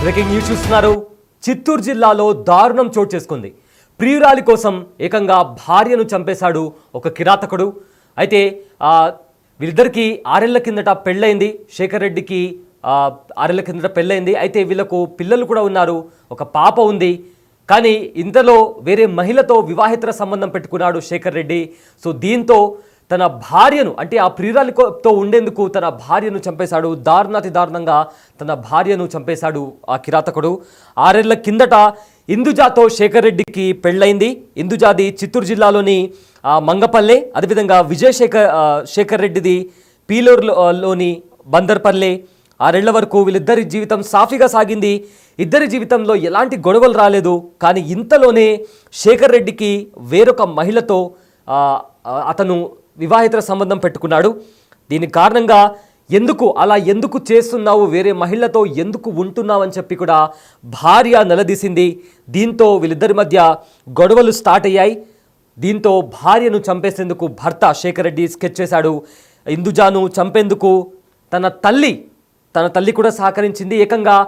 Breaking news చూస్తున్నారు. చిత్తూరు జిల్లాలో దారుణం చోటు చేసుకుంది. ప్రియురాలి కోసం ఏకంగా భార్యను చంపేశాడు ఒక కిరాతకుడు. అయితే వీళ్ళిద్దరికీ 6 ఏళ్ల కిందట పెళ్ళైంది. శేఖర్ రెడ్డికి 6 ఏళ్ల కిందట పెళ్ళైంది. అయితే వీళ్ళకు పిల్లలు కూడా ఉన్నారు, ఒక పాప ఉంది. కానీ ఇంతలో వేరే మహిళతో వివాహేతర సంబంధం పెట్టుకున్నాడు శేఖర్ రెడ్డి. సో దీంతో తన భార్యను, అంటే ఆ ప్రియురాలితో ఉండేందుకు తన భార్యను చంపేశాడు. దారుణాతి దారుణంగా తన భార్యను చంపేశాడు ఆ కిరాతకుడు. 6 ఏళ్ల కిందట ఇందుజాతో శేఖర్ రెడ్డికి పెళ్ళైంది. ఇందుజాది చిత్తూరు జిల్లాలోని మంగపల్లె. అదేవిధంగా శేఖర్ రెడ్డిది పీలూరులోని బందర్పల్లె. 6 ఏళ్ల వరకు వీళ్ళిద్దరి జీవితం సాఫీగా సాగింది. ఇద్దరి జీవితంలో ఎలాంటి గొడవలు రాలేదు. కానీ ఇంతలోనే శేఖర్ రెడ్డికి వేరొక మహిళతో అతను వివాహితర సంబంధం పెట్టుకున్నాడు. దీనికి కారణంగా ఎందుకు చేస్తున్నావు, వేరే మహిళతో ఎందుకు ఉంటున్నావు అని చెప్పి కూడా భార్య నిలదీసింది. దీంతో వీళ్ళిద్దరి మధ్య గొడవలు స్టార్ట్ అయ్యాయి. దీంతో భార్యను చంపేసేందుకు భర్త శేఖర్ రెడ్డి స్కెచ్ చేశాడు. ఇందుజాను చంపేందుకు తన తల్లి కూడా సహకరించింది. ఏకంగా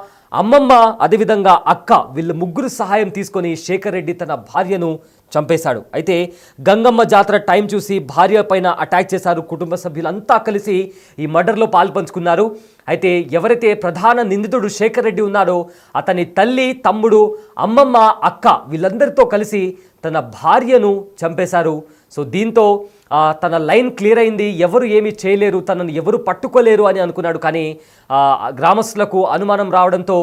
అమ్మమ్మ, అదేవిధంగా అక్క, వీళ్ళు ముగ్గురు సహాయం తీసుకొని శేఖర్ రెడ్డి తన భార్యను చంపేశాడు. అయితే గంగమ్మ జాతర టైం చూసి భార్య పైన అటాక్ చేశారు. కుటుంబ సభ్యులంతా కలిసి ఈ మర్డర్లో పాల్పంచుకున్నారు. అయితే ఎవరైతే ప్రధాన నిందితుడు శేఖర్ రెడ్డి ఉన్నాడో అతని తల్లి, తమ్ముడు, అమ్మమ్మ, అక్క వీళ్ళందరితో కలిసి తన భార్యను చంపేశారు. సో దీంతో తన లైన్ క్లియర్ అయింది. ఎవరు ఏమీ చేయలేరు, తనను ఎవరు పట్టుకోలేరు అని అనుకున్నాడు. కానీ గ్రామస్తులకు అనుమానం రావడంతో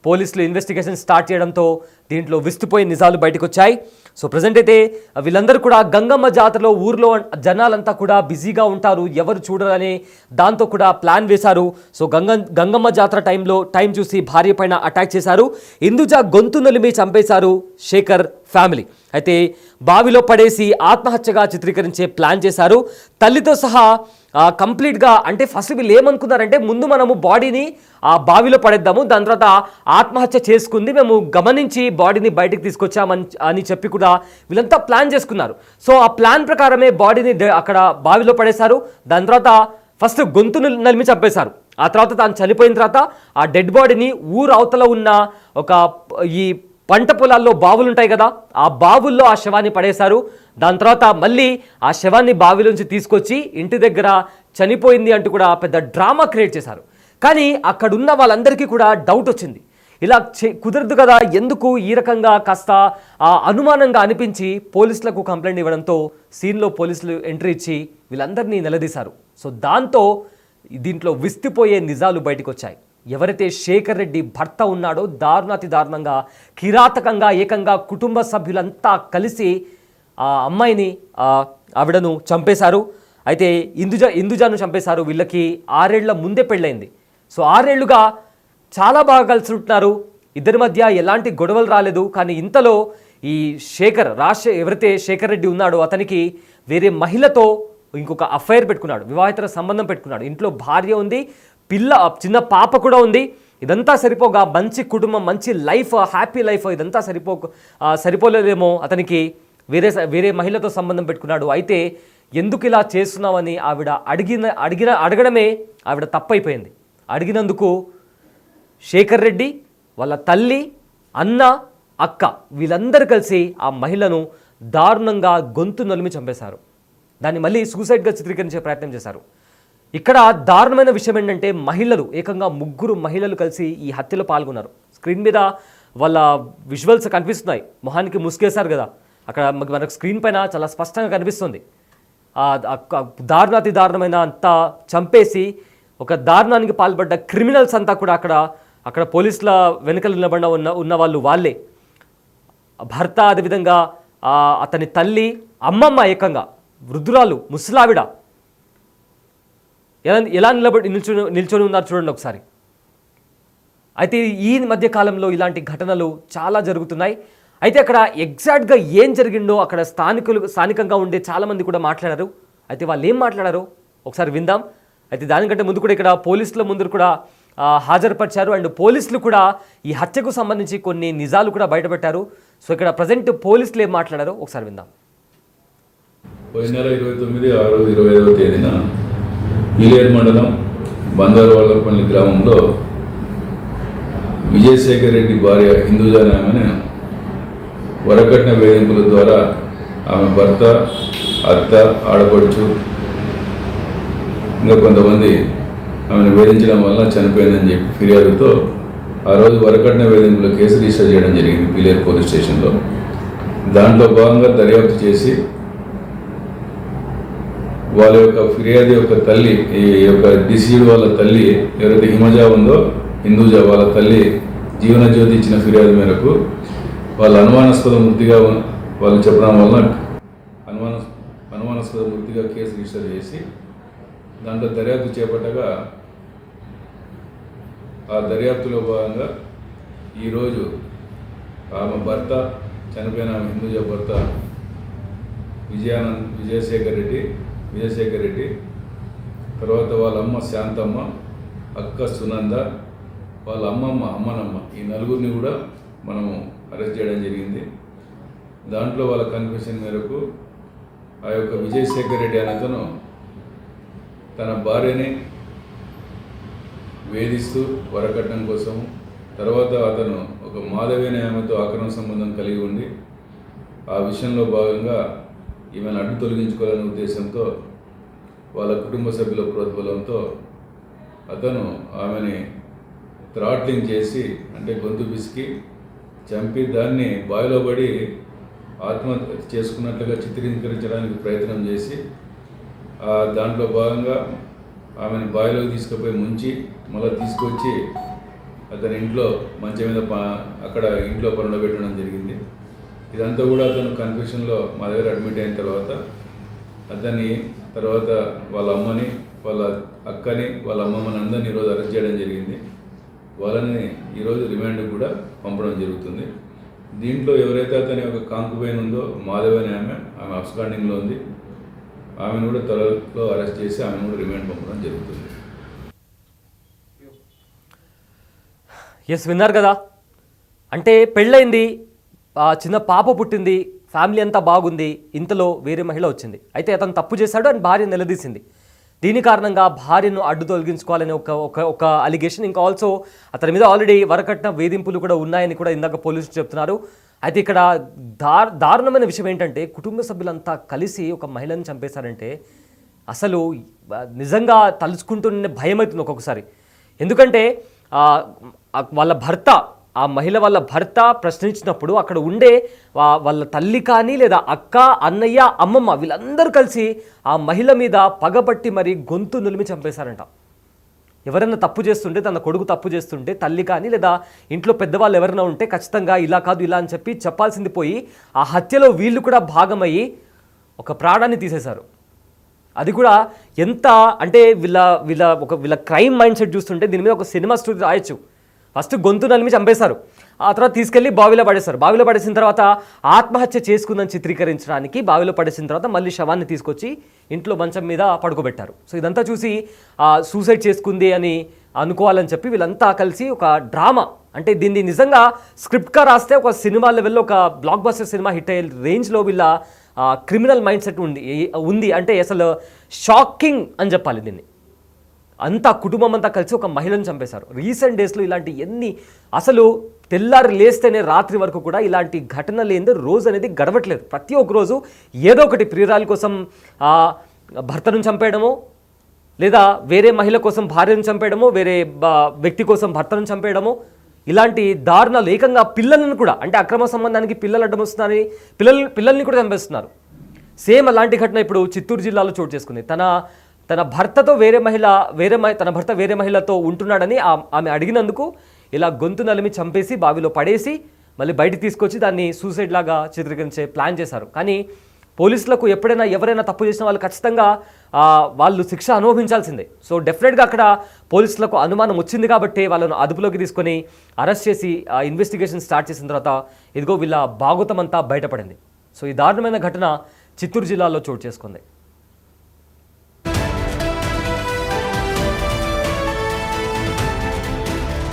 పోలీసులు ఇన్వెస్టిగేషన్ స్టార్ట్ చేయడంతో దీంట్లో విస్తుపోయే నిజాలు బయటకు వచ్చాయి. సో ప్రజెంట్ అయితే వీళ్ళందరూ కూడా గంగమ్మ జాతరలో ఊర్లో జనాలంతా కూడా బిజీగా ఉంటారు, ఎవరు చూడరని దాంతో కూడా ప్లాన్ వేశారు. సో గంగమ్మ జాతర టైం చూసి భార్య పైన అటాక్ చేశారు. ఇందుజా గొంతు నలిమి చంపేశారు శేఖర్ ఫ్యామిలీ. అయితే బావిలో పడేసి ఆత్మహత్యగా చిత్రీకరించే ప్లాన్ చేశారు. తల్లితో సహా కంప్లీట్గా, అంటే ఫస్ట్ వీళ్ళు ఏమనుకున్నారంటే ముందు మనము బాడీని ఆ బావిలో పడేద్దాము, దాని తర్వాత ఆత్మహత్య చేసుకుంది, మేము గమనించి బాడీని బయటకు తీసుకొచ్చామని అని చెప్పి కూడా వీళ్ళంతా ప్లాన్ చేసుకున్నారు. సో ఆ ప్లాన్ ప్రకారమే బాడీని అక్కడ బావిలో పడేశారు. దాని తర్వాత ఫస్ట్ గొంతును నలిమి చంపేశారు. ఆ తర్వాత తాను చనిపోయిన తర్వాత ఆ డెడ్ బాడీని ఊరు అవతల ఉన్న ఈ పంట పొలాల్లో బావులు ఉంటాయి కదా, ఆ బావుల్లో ఆ శవాన్ని పడేశారు. దాని తర్వాత మళ్ళీ ఆ శవాన్ని బావిలోంచి తీసుకొచ్చి ఇంటి దగ్గర చనిపోయింది అంటూ కూడా పెద్ద డ్రామా క్రియేట్ చేశారు. కానీ అక్కడున్న వాళ్ళందరికీ కూడా డౌట్ వచ్చింది. ఇలా కుదరదు కదా, ఎందుకు ఈ రకంగా కాస్త అనుమానంగా అనిపించి పోలీసులకు కంప్లైంట్ ఇవ్వడంతో సీన్లో పోలీసులు ఎంట్రీ ఇచ్చి వీళ్ళందరినీ నిలదీశారు. సో దాంతో దీంట్లో విస్తుపోయే నిజాలు బయటకు వచ్చాయి. ఎవరైతే శేఖర్ రెడ్డి భర్త ఉన్నాడో దారుణాతి దారుణంగా, కిరాతకంగా, ఏకంగా కుటుంబ సభ్యులంతా కలిసి ఆ అమ్మాయిని, ఆవిడను చంపేశారు. అయితే ఇందుజాను చంపేశారు. వీళ్ళకి 6 ఏళ్ల ముందే పెళ్ళైంది. సో 6 ఏళ్లుగా చాలా బాగా కలిసి ఉంటున్నారు. ఇద్దరి మధ్య ఎలాంటి గొడవలు రాలేదు. కానీ ఇంతలో ఈ ఎవరైతే శేఖర్ రెడ్డి ఉన్నాడో అతనికి వేరే మహిళతో ఇంకొక అఫైర్ పెట్టుకున్నాడు, వివాహితర సంబంధం పెట్టుకున్నాడు. ఇంట్లో భార్య ఉంది, చిన్న పాప కూడా ఉంది. ఇదంతా సరిపోగా మంచి కుటుంబం, మంచి లైఫ్, హ్యాపీ లైఫ్, ఇదంతా సరిపోలేదేమో అతనికి వేరే మహిళతో సంబంధం పెట్టుకున్నాడు. అయితే ఎందుకు ఇలా చేస్తున్నామని ఆవిడ అడగడమే ఆవిడ తప్పైపోయింది. అడిగినందుకు శేఖర్ రెడ్డి వాళ్ళ తల్లి, అన్న, అక్క వీళ్ళందరూ కలిసి ఆ మహిళను దారుణంగా గొంతు నలిమి చంపేశారు. దాన్ని మళ్ళీ సూసైడ్గా చిత్రీకరించే ప్రయత్నం చేశారు. ఇక్కడ దారుణమైన విషయం ఏంటంటే మహిళలు, ఏకంగా 3 మహిళలు కలిసి ఈ హత్యలో పాల్గొన్నారు. స్క్రీన్ మీద వాళ్ళ విజువల్స్ కనిపిస్తున్నాయి. మొహానికి ముసుగేశారు కదా, అక్కడ మనకు స్క్రీన్ పైన చాలా స్పష్టంగా కనిపిస్తుంది. దారుణాతి దారుణమైన అంతా చంపేసి ఒక దారుణానికి పాల్పడ్డ క్రిమినల్స్ అంతా కూడా అక్కడ పోలీసుల వెనుకలు నిలబడిన ఉన్న వాళ్ళే. భర్త, అదేవిధంగా అతని తల్లి, అమ్మమ్మ, ఏకంగా వృద్ధురాలు, ముసలావిడ ఎలా నిల్చొని ఉన్నారు చూడండి ఒకసారి. అయితే ఈ మధ్య కాలంలో ఇలాంటి ఘటనలు చాలా జరుగుతున్నాయి. అయితే అక్కడ ఎగ్జాక్ట్గా ఏం జరిగిందో అక్కడ స్థానికంగా ఉండే చాలామంది కూడా మాట్లాడారు. అయితే వాళ్ళు ఏం మాట్లాడారో ఒకసారి విందాం. అయితే దానికంటే ముందు కూడా ఇక్కడ పోలీసుల ముందు కూడా హాజరుపరిచారు. అండ్ పోలీసులు కూడా ఈ హత్యకు సంబంధించి కొన్ని నిజాలు కూడా బయటపెట్టారు. సో ఇక్కడ ప్రజెంట్ పోలీసులు ఏం మాట్లాడారో ఒకసారి విందాం. పోయిన నెల 29/6/25 తేదీన ఇలేరు మండలం బందర్వాళ్ళపల్లి గ్రామంలో విజయశేఖర్ రెడ్డి భార్య హిందూజా ఆమెను వరకట్న వేధింపుల ద్వారా ఆమె భర్త, అత్త, ఆడపడుచు ఇంకా కొంతమంది ఆమెను వేధించడం వల్ల చనిపోయిందని చెప్పి ఫిర్యాదుతో ఆ రోజు వరకట్న వేధింపుల కేసు రిజిస్టర్ చేయడం జరిగింది పిలేరు పోలీస్ స్టేషన్లో. దాంట్లో భాగంగా దర్యాప్తు చేసి వాళ్ళ యొక్క ఫిర్యాదు యొక్క తల్లి, ఈ యొక్క డిసీడ్ వాళ్ళ తల్లి ఎవరైతే హిమజా ఉందో హిందూజా, వాళ్ళ తల్లి జీవనజ్యోతి ఇచ్చిన ఫిర్యాదు మేరకు వాళ్ళ అనుమానాస్పద మృతిగా వాళ్ళు చెప్పడం వలన అనుమానాస్పద మృతిగా కేసు రిజిస్టర్ చేసి దాంట్లో దర్యాప్తు చేపట్టగా ఆ దర్యాప్తులో భాగంగా ఈరోజు ఆమె భర్త చనిపోయిన ఆమె హిందూజా భర్త విజయశేఖర్ రెడ్డి, తర్వాత వాళ్ళ అమ్మ శాంతమ్మ, అక్క సునంద, వాళ్ళ అమ్మనమ్మ ఈ నలుగురిని కూడా మనము అరెస్ట్ చేయడం జరిగింది. దాంట్లో వాళ్ళ కన్ఫెషన్ మేరకు ఆ యొక్క విజయశేఖర్ రెడ్డి అతను తన భార్యని వేధిస్తూ వరకట్నం కోసం, తర్వాత అతను ఒక మాధవి అనే ఆమెతో అక్రమ సంబంధం కలిగి ఉండి ఆ విషయంలో భాగంగా ఈమెను అడ్డు తొలగించుకోవాలనే ఉద్దేశంతో వాళ్ళ కుటుంబ సభ్యుల ప్రోద్బలంతో అతను ఆమెని థ్రాట్లింగ్ చేసి, అంటే గొంతు పిసికి చంపి దాన్ని బావిలో పడి ఆత్మహత్య చేసుకున్నట్లుగా చిత్రీకరించడానికి ప్రయత్నం చేసి దాంట్లో భాగంగా ఆమెను బావిలోకి తీసుకుపోయి ముంచి మళ్ళీ తీసుకొచ్చి అతని ఇంట్లో మంచం మీద అక్కడ ఇంట్లో పండబెట్టడం జరిగింది. ఇదంతా కూడా అతను కన్ఫ్యూషన్లో మా దగ్గర అడ్మిట్ అయిన తర్వాత అతన్ని తర్వాత వాళ్ళ అమ్మని, వాళ్ళ అక్కని, వాళ్ళ అమ్మమ్మని అందరినీ ఈరోజు అరెస్ట్ చేయడం జరిగింది. వాళ్ళని ఈరోజు రిమాండ్కి కూడా పంపడం జరుగుతుంది. దీంట్లో ఎవరైతే అతని యొక్క కాంకుబైన్ ఉందో మాధవి అనే ఆమె అబ్స్కాండింగ్లో ఉంది. ఆమెను కూడా త్వరలో అరెస్ట్ చేసి ఆమెను కూడా రిమాండ్ పంపడం జరుగుతుంది. ఎస్, విన్నారు కదా. అంటే పెళ్ళైంది, చిన్న పాప పుట్టింది, ఫ్యామిలీ అంతా బాగుంది, ఇంతలో వేరే మహిళ వచ్చింది. అయితే అతను తప్పు చేశాడు అని భార్య నిలదీసింది. దీని కారణంగా భార్యను అడ్డు తొలగించుకోవాలని ఒక అలిగేషన్. ఇంకా ఆల్సో అతని మీద ఆల్రెడీ వరకట్న వేధింపులు కూడా ఉన్నాయని కూడా ఇందాక పోలీసులు చెప్తున్నారు. అయితే ఇక్కడ దారుణమైన విషయం ఏంటంటే కుటుంబ సభ్యులంతా కలిసి ఒక మహిళను చంపేశారంటే అసలు నిజంగా తలుచుకుంటూనే భయం అవుతుంది ఒక్కొక్కసారి. ఎందుకంటే వాళ్ళ భర్త, ఆ మహిళ వాళ్ళ భర్త ప్రశ్నించినప్పుడు అక్కడ ఉండే వాళ్ళ తల్లి కానీ లేదా అక్క, అన్నయ్య, అమ్మమ్మ వీళ్ళందరూ కలిసి ఆ మహిళ మీద పగబట్టి మరి గొంతు నులిమి చంపేశారంట. ఎవరైనా తప్పు చేస్తుంటే, తన కొడుకు తప్పు చేస్తుంటే తల్లి కానీ లేదా ఇంట్లో పెద్దవాళ్ళు ఎవరైనా ఉంటే ఖచ్చితంగా ఇలా కాదు ఇలా అని చెప్పి చెప్పాల్సింది పోయి ఆ హత్యలో వీళ్ళు కూడా భాగమయ్యి ఒక ప్రాణాన్ని తీసేశారు. అది కూడా ఎంత అంటే వీళ్ళ క్రైమ్ మైండ్ సెట్ చూస్తుంటే దీని మీద ఒక సినిమా స్టోరీ రాయొచ్చు. ఫస్ట్ గొంతు నలిమి చంపేశారు, ఆ తర్వాత తీసుకెళ్ళి బావిలో పడేశారు. బావిలో పడేసిన తర్వాత ఆత్మహత్య చేసుకుందని చిత్రీకరించడానికి బావిలో పడేసిన తర్వాత మళ్ళీ శవాన్ని తీసుకొచ్చి ఇంట్లో మంచం మీద పడుకోబెట్టారు. సో ఇదంతా చూసి సూసైడ్ చేసుకుంది అని అనుకోవాలని చెప్పి వీళ్ళంతా కలిసి ఒక డ్రామా, అంటే దీన్ని నిజంగా స్క్రిప్ట్గా రాస్తే ఒక సినిమా లెవెల్లో ఒక బ్లాక్ బస్టర్ సినిమా హిట్ అయ్యే రేంజ్లో వీళ్ళ క్రిమినల్ మైండ్ సెట్ ఉంది. అంటే అసలు షాకింగ్ అని చెప్పాలి దీన్ని. అంతా కుటుంబం అంతా కలిసి ఒక మహిళను చంపేశారు. రీసెంట్ డేస్లో ఇలాంటి అసలు తెల్లారి లేస్తేనే రాత్రి వరకు కూడా ఇలాంటి ఘటన లేని రోజు అనేది గడవట్లేదు. ప్రతి ఒక్క రోజు ఏదో ఒకటి ప్రియురాలి కోసం భర్తను చంపేయడమో, లేదా వేరే మహిళ కోసం భార్యను చంపేయడమో, వేరే వ్యక్తి కోసం భర్తను చంపేయడమో, ఇలాంటి దారుణాలు. ఏకంగా పిల్లలను కూడా, అంటే అక్రమ సంబంధానికి పిల్లలు అడ్డం వస్తున్నారని పిల్లల్ని కూడా చంపేస్తున్నారు. సేమ్ అలాంటి ఘటన ఇప్పుడు చిత్తూరు జిల్లాలో చోటు చేసుకుంది. తన భర్తతో తన భర్త వేరే మహిళతో ఉంటున్నాడని ఆమె అడిగినందుకు ఇలా గొంతు నలిమి చంపేసి బావిలో పడేసి మళ్ళీ బయటికి తీసుకొచ్చి దాన్ని సూసైడ్ లాగా చిత్రీకరించే ప్లాన్ చేశారు. కానీ పోలీసులకు ఎవరైనా తప్పు చేసిన వాళ్ళు ఖచ్చితంగా వాళ్ళు శిక్ష అనుభవించాల్సిందే. సో డెఫినెట్గా అక్కడ పోలీసులకు అనుమానం వచ్చింది కాబట్టి వాళ్ళను అదుపులోకి తీసుకొని అరెస్ట్ చేసి ఇన్వెస్టిగేషన్ స్టార్ట్ చేసిన తర్వాత ఇదిగో వీళ్ళ భాగోతం అంతా బయటపడింది. సో ఈ దారుణమైన ఘటన చిత్తూరు జిల్లాలో చోటు చేసుకుంది.